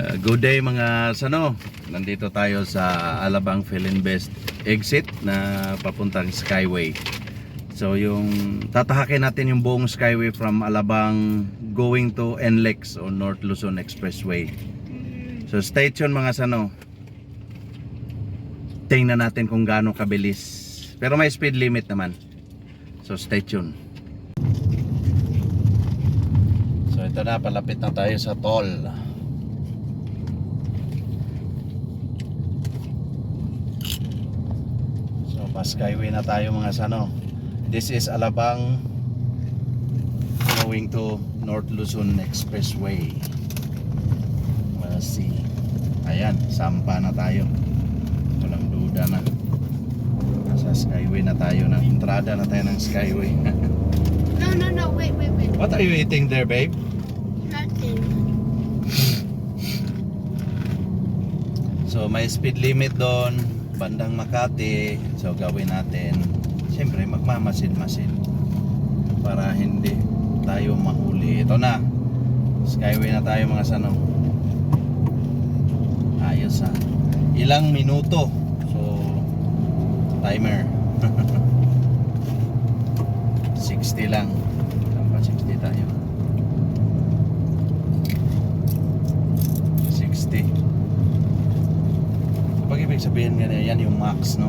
Good day mga sano. Nandito tayo sa Alabang Philinvest exit na papuntang Skyway. So yung tatahakin natin yung buong Skyway from Alabang going to NLEX o North Luzon Expressway. So stay tuned mga sano. Tingnan natin kung gaano kabilis. Pero may speed limit naman. So stay tuned. So ito na, palapit na tayo sa toll. Skyway na tayo mga sano. This is Alabang going to North Luzon Expressway. Let's see. Ayan, sampa na tayo. Walang duda na. Nasa Skyway na tayo na. Entrada na tayo ng Skyway. No, wait. What are you eating there, babe? Nothing. So may speed limit doon, bandang Makati. So gawin natin, siyempre magmamasid-masid para hindi tayo mahuli. Ito na, Skyway na tayo mga sano. Ayos ha. Ilang minuto. So timer 60 lang. Tampa 60 tayo. 60. Pag ibig sabihin nga yan yung max, no?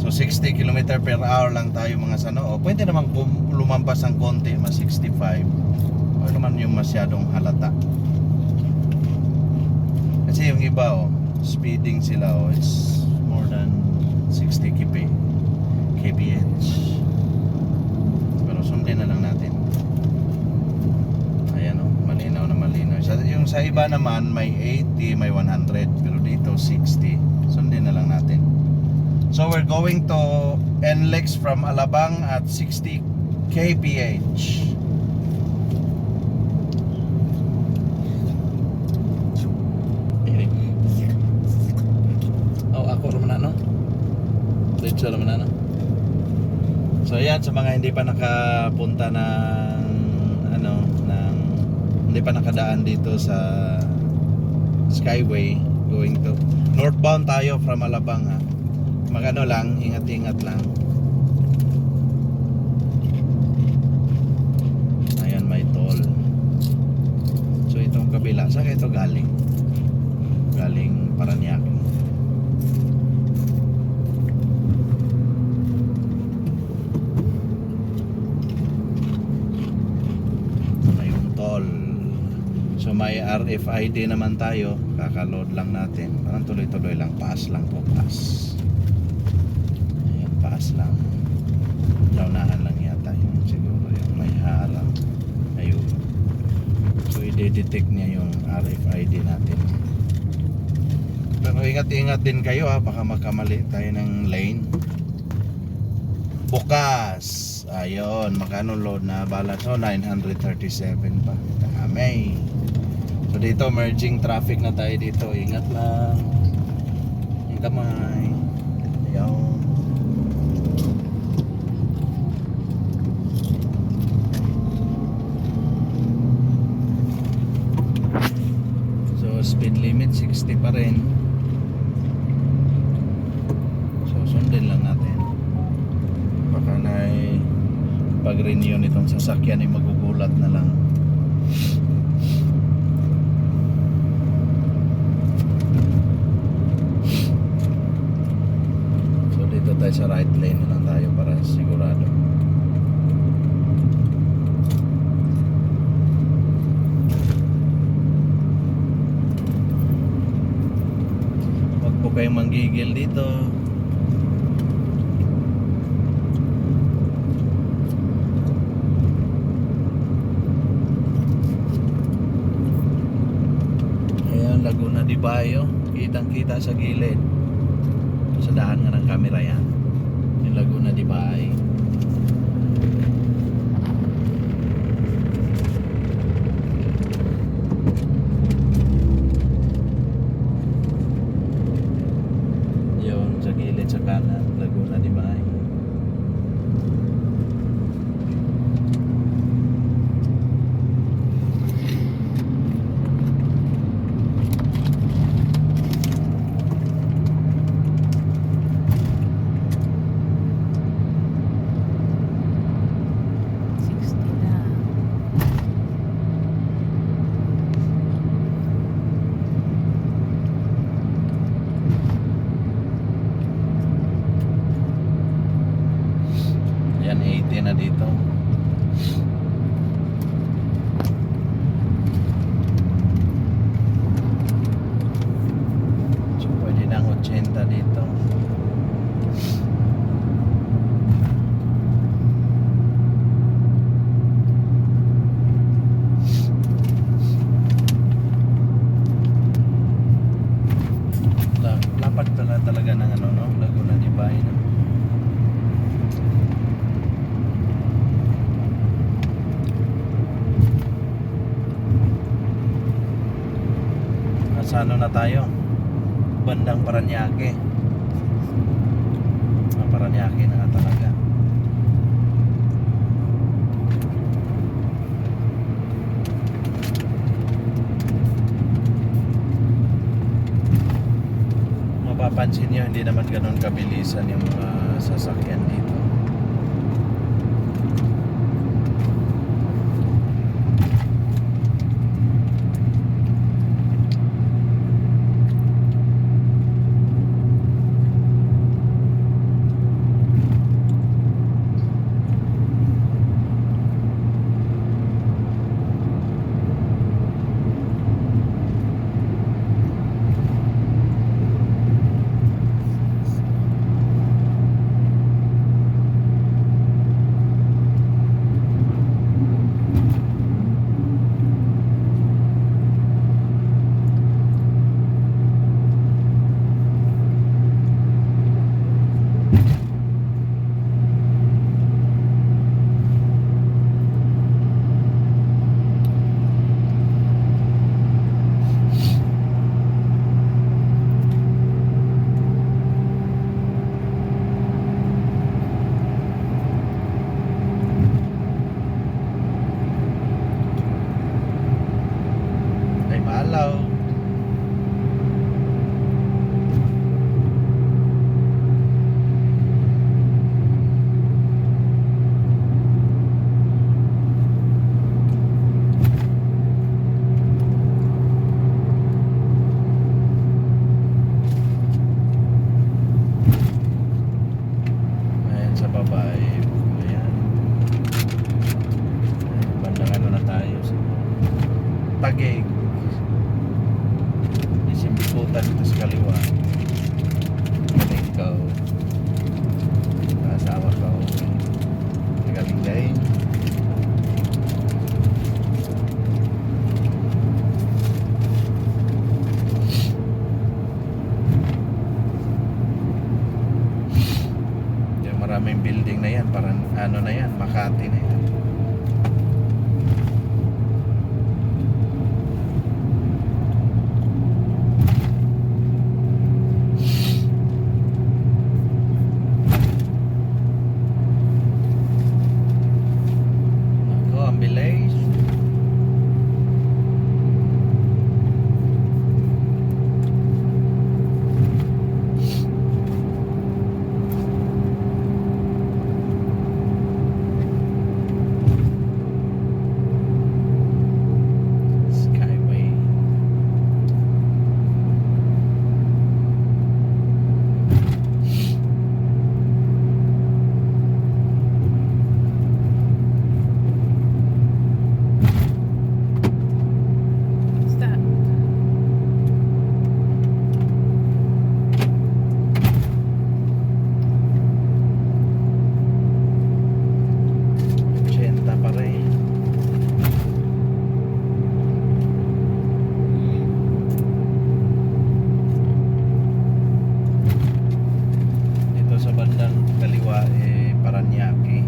So 60 km per hour lang tayo mga sano. O pwede naman lumampas ang konti, mas 65. O naman yung masyadong halata. Kasi yung iba speeding sila it's more than 60 kph. Pero sundin na lang natin. Ayan malinaw na malinaw. Yung sa iba naman may 80, may 100, pero dito 60. Sundin na lang natin. So we're going to NLEX from Alabang at 60 kph. Ako naman ano? Diretso naman ano? So ayan, sa mga hindi pa nakapunta ng hindi pa nakadaan dito sa Skyway going to northbound tayo from Alabang ha. Magano lang, ingat-ingat lang. Ayan, may toll. So itong kabila, saan ito galing? Galing Paranaque. So may RFID naman tayo, kakaload lang natin. Parang tuloy-tuloy lang, pass lang po, pass. Ayan, pass lang. Launahan lang yata yung siguro yung may harang. Ayun. So i-detect niya yung RFID natin. Pero ingat-ingat din kayo ha, baka makamali tayo ng lane. Bukas. Ayun, makano load na balance. So 937 pa. May. So dito merging traffic na tayo dito. Ingat lang. Yung kamay. Ayaw. So speed limit 60 pa rin. So sundin lang natin. Baka na pag-renew nitong sasakyan ay magugulat na lang. So dito tayo sa right lane na lang tayo para sigurado. Huwag po kayong manggigil dito. Laguna de Bayo, kitang-kita sa gilid. Sa daan nga ng camera yan. Yung Laguna de Bayo. Yun, sa gilid sa kanan, Laguna de Bayo. Nasa ano na tayo? Bandang Paranaque. Paranaque na nga talaga. Mapapansin nyo, hindi naman ganun kabilisan yung mga sasakyan dito. Ay, maalaw. Ayan sa baba eh. Ayan. Bandang ano na tayo sa Taguig. Isimputan dito sa kaliwa. Galing ko. Asawa ko. Galing din. Yung maraming building na yan. Parang ano na yan. Makati na yan. Ako, ang bilis. Skyway. What's that? Ochenta pa rin. Dito sa bandang kaliwa eh Paranaque.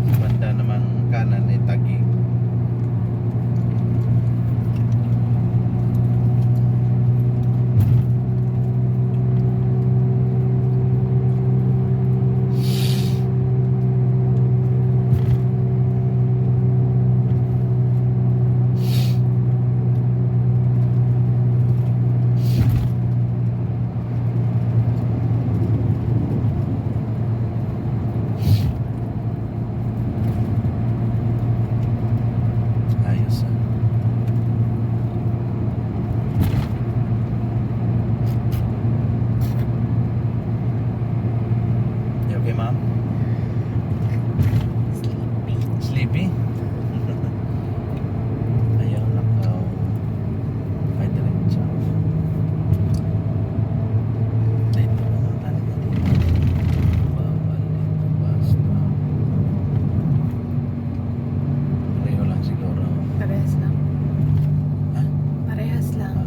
Sa banda naman kanan eh Taguig. Ayos ah. You okay, ma'am? Sleepy? Ayaw nakaw. Ay, diretso. Dito na talaga dito. Bawal dito basta. Pareho lang siguro. Parehas lang. Ha? Parehas lang.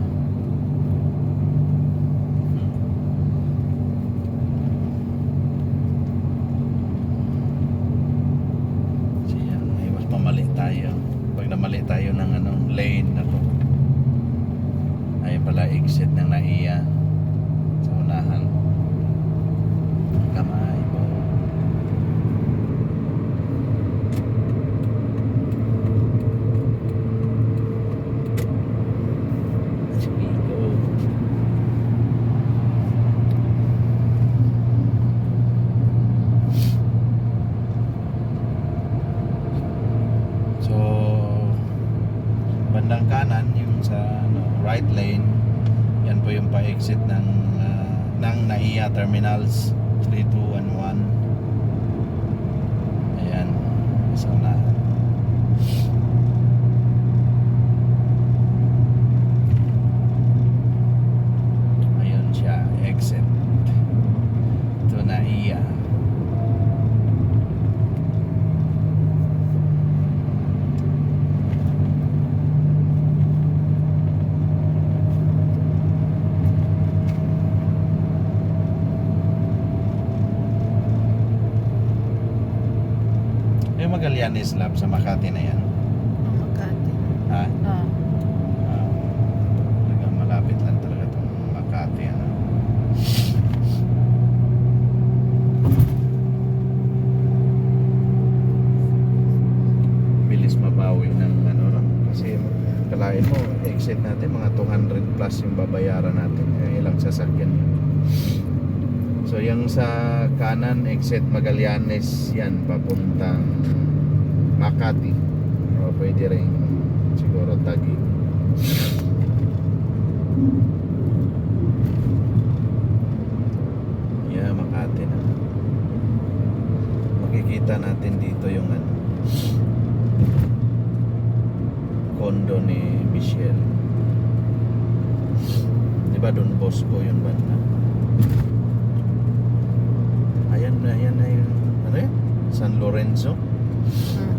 Siya, ay mas pamali tayo. Pag Nagdamali tayo ng lane na to. Ay pala exit ng NAIA sa unahan. Kamay po. Sige, go. So, bandang kanan yung sa right lane, yan po yung pa-exit ng NAIA Terminals 3211. Ayan, sa unahan. Ayun siya, exit to NAIA. Yung Magallanes Lab sa Makati na yan. Ang Makati. Ha? Ah. Talagang malapit lang talaga itong Makati. Bilis mabawi ng kasi kalain mo, exit natin mga 200 plus yung babayaran natin. Ilang sasakyan yun. So yung sa kanan exit Magallanes yan papuntang Makati. O pwede rin siguro Taguig. Yeah, Makati na. Makikita natin dito yung condo ni Michelle. Di ba Don Bosco yun banda? Ayan na yung San Lorenzo. Mm.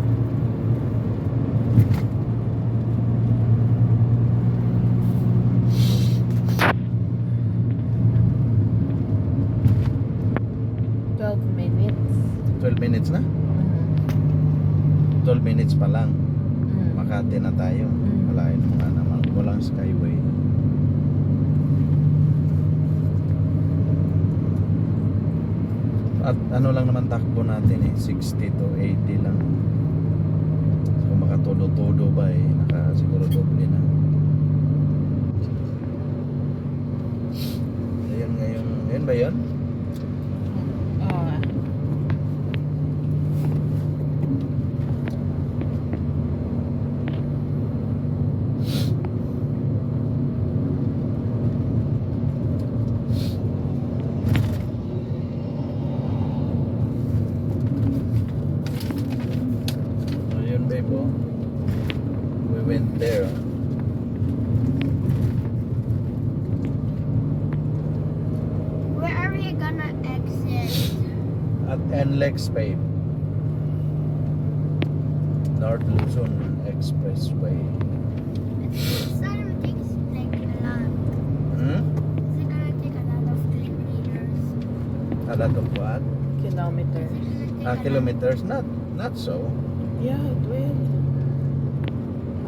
12 minutes. 12 minutes na? 12 minutes pa lang. Makati na tayo. Malayo mo nga naman. Walang skyway. At lang naman takbo natin 60 to 80 lang. So makatulo-tulo ba nakasiguro doble na. Ayan ngayon. Ayan ba yan? Oo. Ayun babe oh. We went there. Where are we gonna exit? At NLEX babe. North Luzon Expressway. It's gonna take like a lot. Hmm? Is it gonna take a lot of kilometers? A lot of what? Kilometers. Is it gonna take a lot- Kilometers? Not so. Yeah, 12.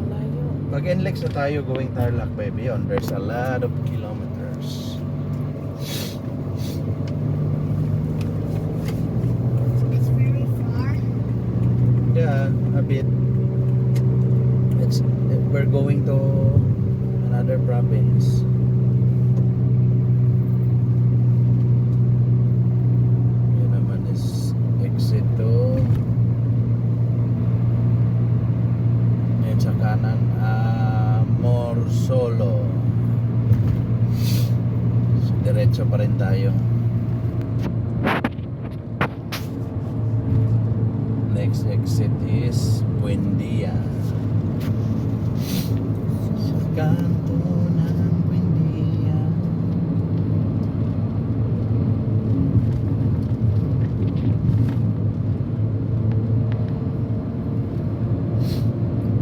Malayo. Pag NLEX na tayo going Tarlac baby yun, there's a lot of kilometers. It's very far. Yeah, a bit. We're going to another province. Yun naman is exit to. Yan sa kanan, Morsolo. So, diretso pa rin tayo. Next exit is Buendia. Sa kanto ng Buendia.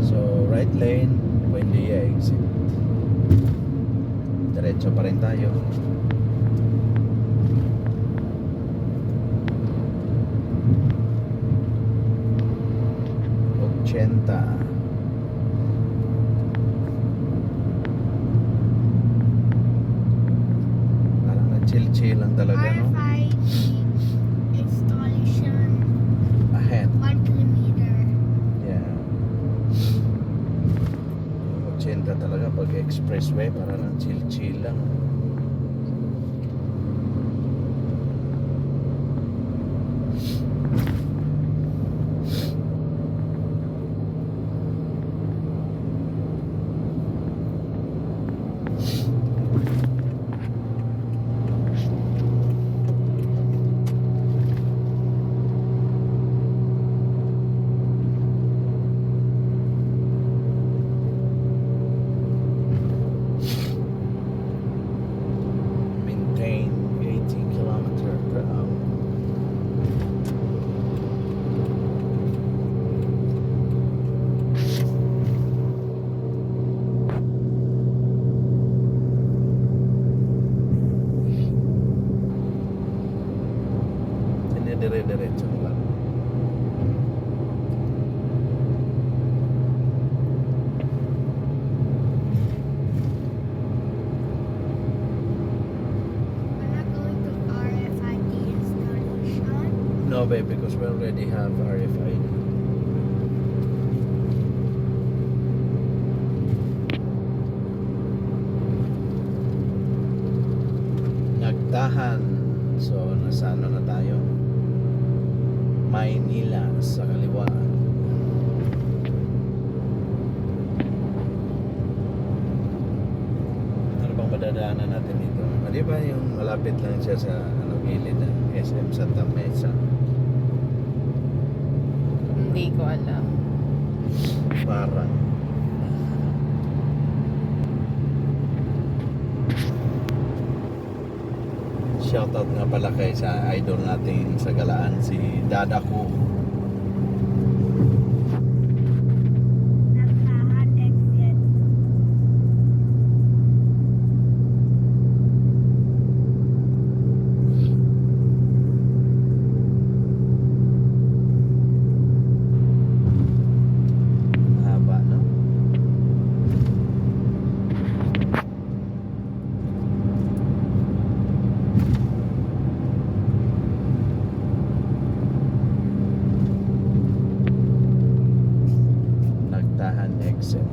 So right lane, Buendia exit. Diretso pa rin tayo. Ochenta. chill lang talaga, no? RFID installation Ahead. 1 kilometer. Yeah. 80 talaga pag expressway, para lang chill-chill lang. Maintain 80 kilometer per hour. Ini dire-diretso lang. We're not going to RFID installation. No, babe, because we already have RFID. Nagtahan. So, nasa ano na tayo? Maynila sa kaliwa. Ano bang madadaanan natin dito? Di ba yung malapit lang siya sa ano, gilid ng SM Santa Mesa? Hindi ko alam. Parang shoutout nga pala kay sa idol nating sa Galaan, si Dada ko. Nagtahan exit. Mahaba, no? Nagtahan exit.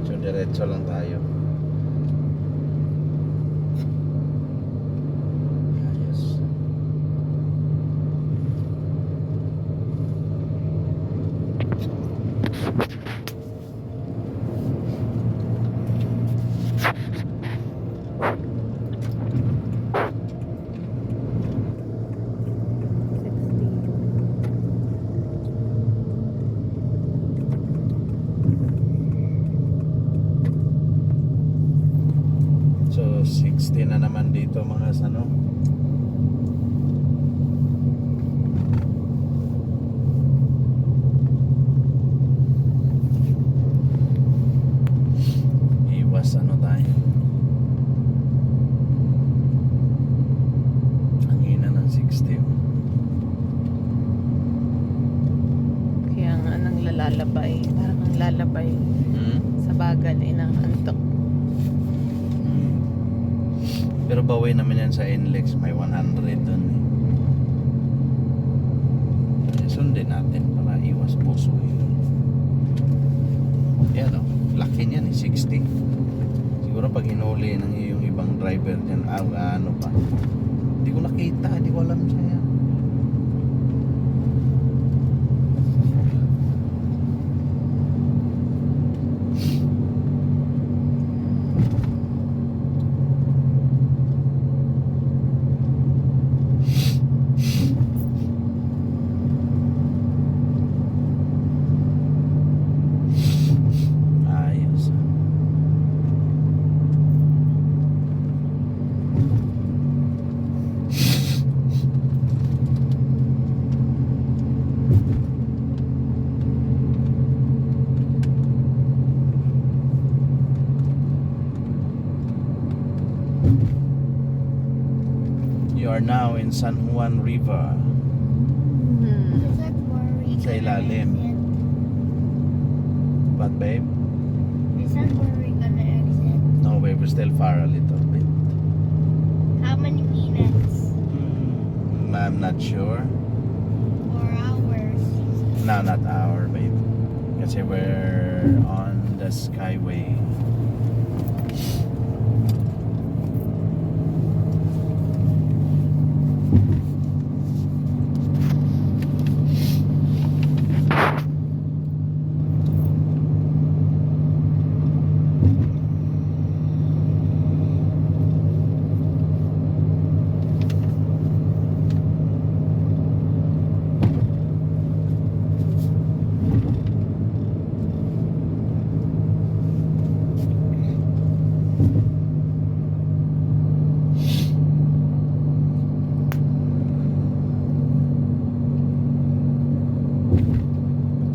So, diretso lang tayo. Ayos. So 60 na naman dito mga sano. Iwas ano tayo. Ang hina ng 60. Kaya nga nang lalalabay. Parang ang lalabay sa bagal ay ng antok. Pero bawi naman yan sa NLEX, may 100 dun eh. Sundin natin para iwas puso eh. Yan o, laki niyan eh, 60. Siguro pag hinuli ng yung ibang driver dyan, ano pa. Hindi ko nakita, hindi ko alam sa'yo. Ayos. You are now in San Juan River. Is that where we Sa ilalim. exit? But babe, Is that where we're gonna exit? No, we're still far a little bit. How many minutes? I'm not sure. Or hours? No, not hour, babe. Kasi we're on the Skyway.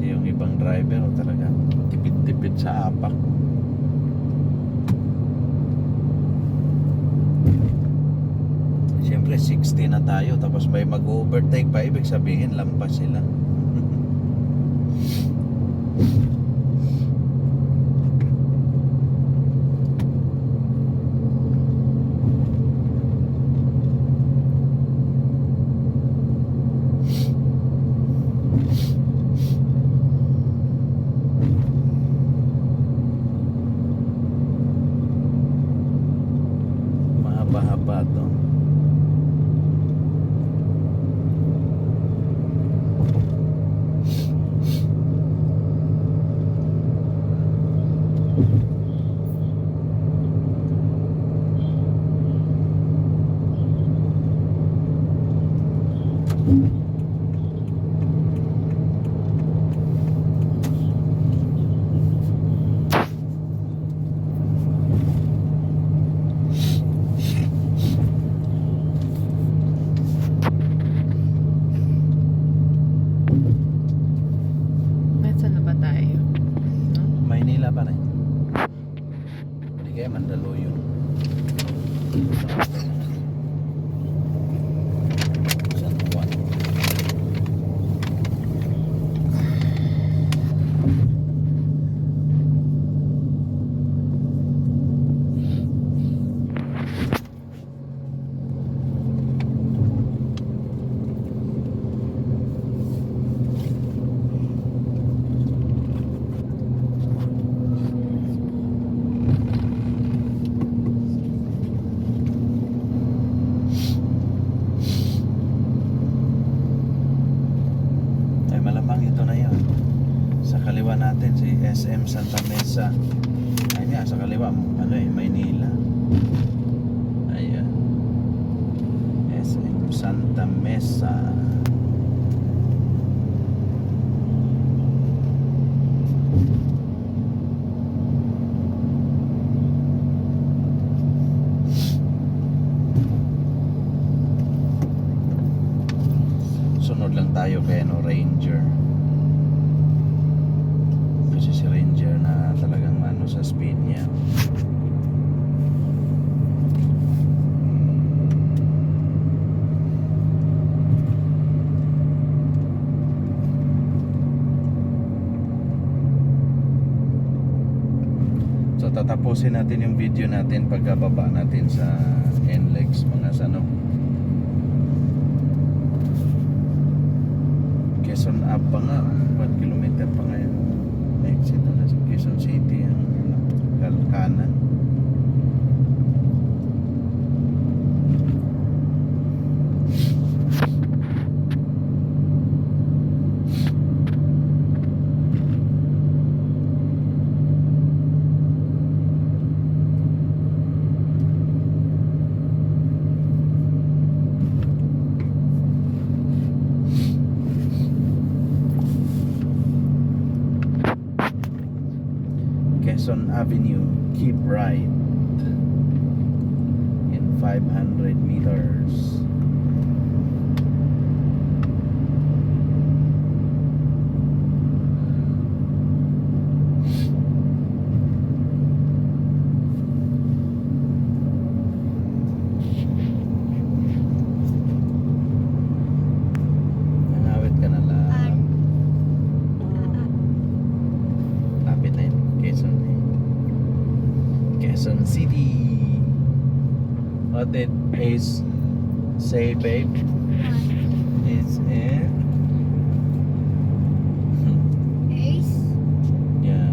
Pati yung ibang driver talaga tipid-tipid sa apak. Siyempre 60 na tayo tapos may mag-overtake pa, ibig sabihin lampas sila. Mahaba-haba to. Nasaan na ba tayo? No? Maynila pa rin. Hindi kaya Mandaluyong. San Juan. Ay malamang ito na yun. Sa kaliwa natin si SM Santa Mesa. Ay nga, sa kaliwa Maynila. Ayan. SM Santa Mesa. Sunod lang tayo kay Ranger. Kasi si Ranger na talagang sa speed niya. So tatapusin natin yung video natin pagkababa natin sa NLEX mga sano. Quezon Up pa nga, 1 kilometer pa nga yung exit na sa Quezon City ang kanan. Quezon Avenue, keep right in 500 meters. Nangawit ka na lang. Lapit na yun, Quezon eh. did Ace say, babe? It's in. Ace? Yeah.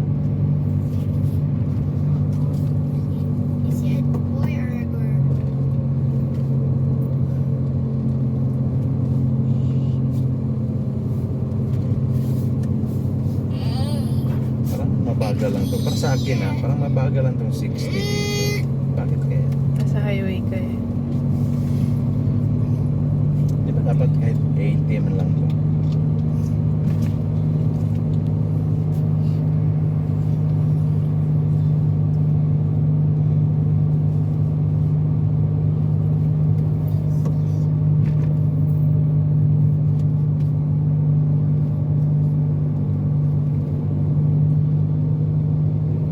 Is it a boy or a girl? Parang mabagal lang to. Para sa akin parang mabagal lang tong 60. Bakit kaya? Nasa highway ka eh. Di ba dapat kahit 80 man lang to?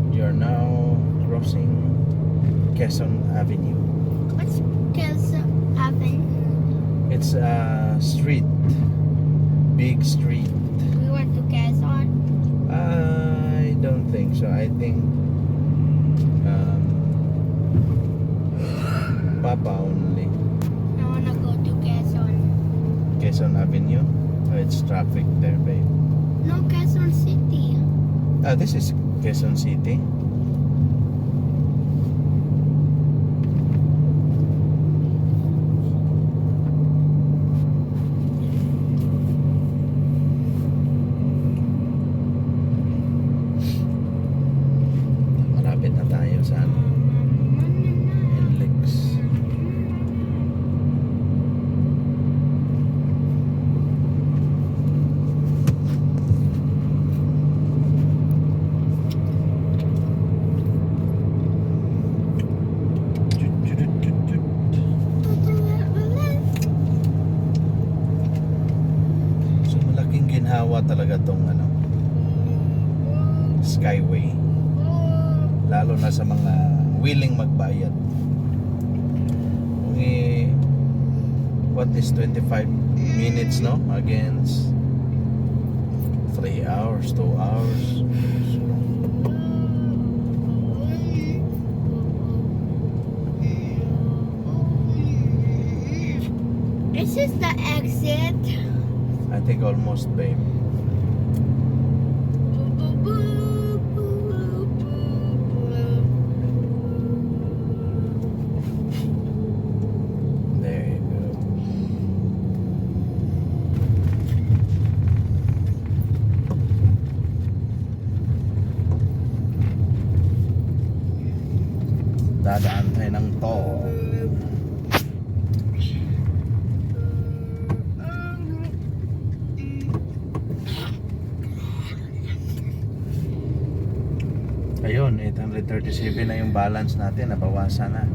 You're now crossing Quezon Avenue. What's Kelso Avenue? It's a street, big street. We went to Quezon. I don't think so. I think Papa only. I wanna go to Quezon. Quezon Avenue. Oh, it's traffic there, babe. No, Quezon City. This is Quezon City. Malapit na tayo sa NLEX. So malaking ginhawa talaga tong Skyway. Lalo na sa mga willing magbayad. What is 25 minutes, no? Against 3 hours, 2 hours. This is the exit. I think almost, babe. There you go. Dadaan tayo ng toll. Ayun, 837 na yung balance natin, nabawasan na.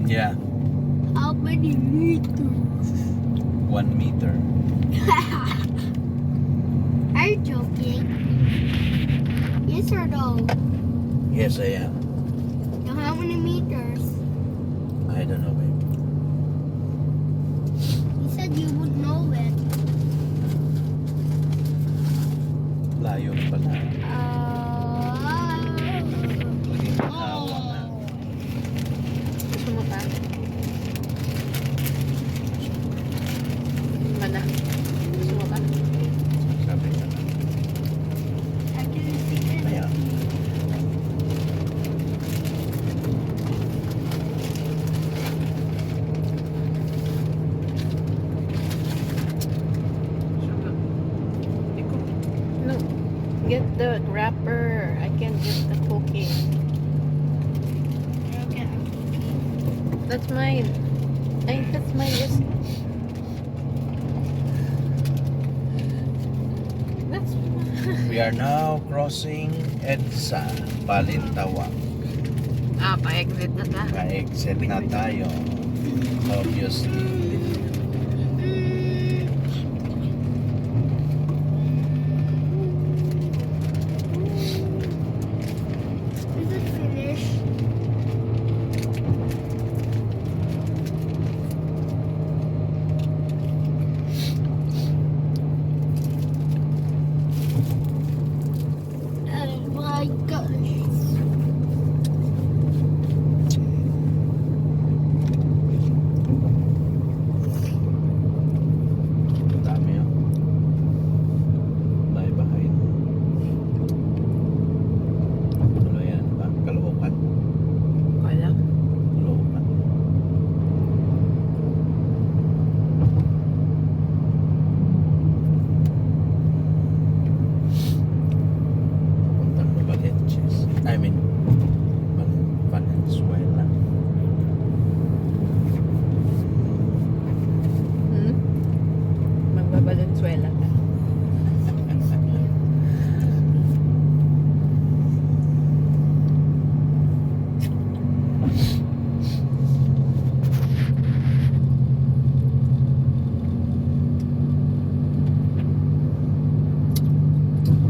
Yeah, How many meters? 1 meter. Are you joking? Yes or no? Yes, I am. Now how many meters? I don't know, babe. You said you would know it. Layo na pala. Laging Oh. hawa nga. Gusto mo pa? Mana? Gusto mo pa? Sabi ka na. I didn't see it. Kaya, No. Get the wrapper. I can get the cookie. Okay. That's mine. Ay, that's mine. Just... That's we are now crossing EDSA, Balintawak. pa-exit na ta. Pa-exit na tayo. Obviously. Is it finished? Oh my gosh. Dami yun. May bahay. Ano yan ba? Kalookan? Wala. Kalookan. Puntang Novaliches. I mean, Valenzuela. Hmm? Magbabalenzuela ka.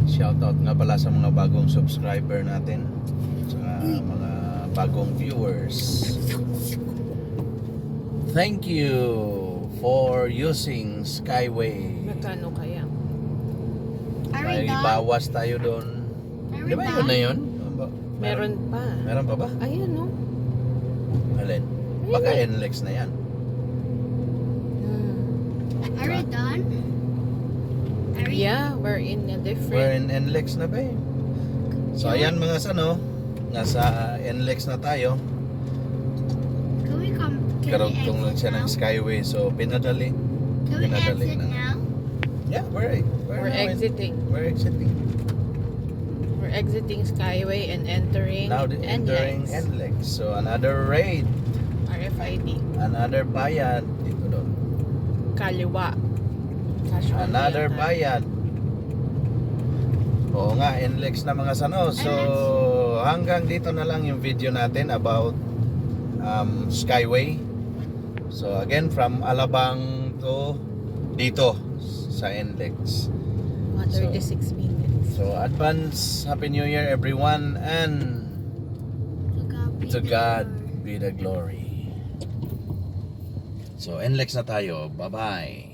Shoutout nga pala sa mga bagong subscriber natin. Sa mga bagong viewers. Thank you for using Skyway. Magkano kaya? Are we May done? bawas tayo doon. Are Di we ba yun done? na yun? Meron pa. Meron pa ba? Ayun, no? Alin? Baka NLEX na yan. Hmm. Are we done? Are we Yeah, we're in a different... We're in NLEX na ba eh? So ayan mga sano, nasa NLEX na tayo. Can we come? Can Karugtong lang siya ng Skyway. So pinadali. Can we pinadali exit na. now? Yeah, we're We're exiting. We're exiting. We're exiting Skyway and entering Now entering NLEX. So another raid. RFID. Another bayad. Dito doon. Kaliwa. Casual Another yata. bayad. Oo nga, NLEX na mga sano. So hanggang dito na lang yung video natin about Skyway. So again, from Alabang to dito sa NLEX. 136 minutes. So advance Happy New Year everyone, and to God be the glory. So NLEX na tayo. Bye-bye.